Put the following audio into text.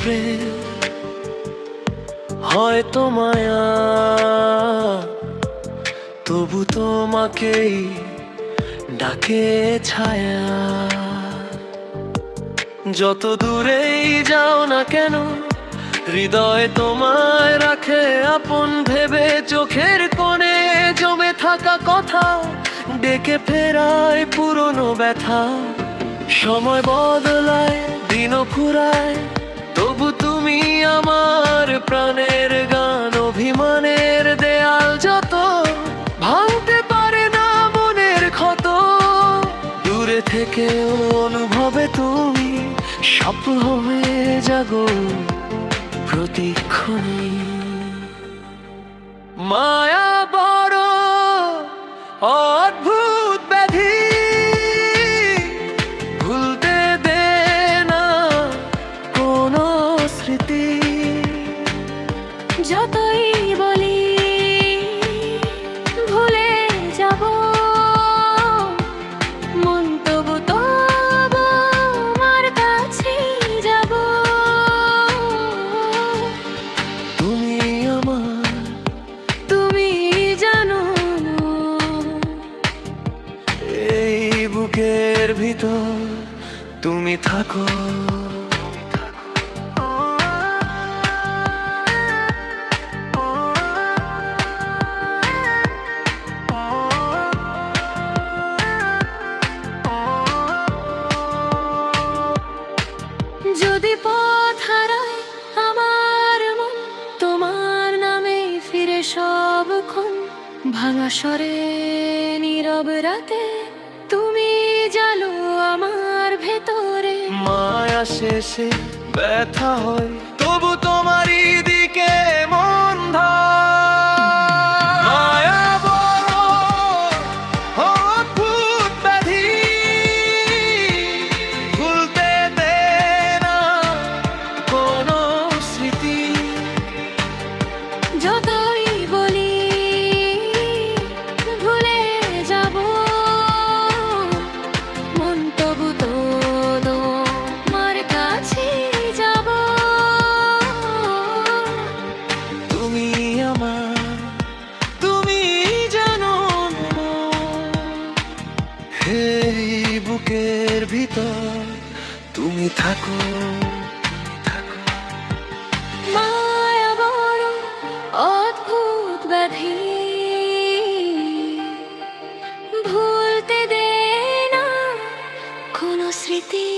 প্রেম, হয়তো মায়া, তবু তোমাকেই ডাকে ছায়া। যত দূরেই যাও না কেন, হৃদয় তোমায় রাখে আপন ভেবে। চোখের কোণে জমে থাকা কথা ডেকে ফেরায় পুরনো ব্যথা। সময় বদলায়, দিনও ফুরায়, তবু তুমি আমার প্রাণের গান। অভিমানের দেয়াল যত ভাঙতে পারে না মনের ক্ষত, দূরে থেকে অনুভবে তুমি স্বপ্ন হয়ে জাগো প্রতিক্ষণে। মায়া বড় অদ্ভুত ব্যাধি, ভুলতে দে না কোনো স্মৃতি। যতই বলি ভুলে যাব, মন তবু তবু আমার কাছে যাব। তুমি আমার, তুমি জানো এই বুকের ভিতর তুমি থাকো। যদি পথ হারায় আমার মন, তোমার নামে ফিরে সবক্ষণ। ভাঙা স্বরে নীরব রাতে তুমি জানো আমার ভেতরে। মায়া শেষে ব্যথা হয়, তবু তোমারই দিকে মন ধায়। মায়া বড় অদ্ভুত ব্যাধি, ভুলতে দে না কোনো স্মৃতি। যতই বলি ভুলে যাব, মন তবু তো তোমার কাছে যাব। তুমি আমার, তুমি জানো এই বুকের ভিতর তুমি থাকো। মায়া বড় অদ্ভুত ব্যাধি, ভুলতে দে না কোনো স্মৃতি।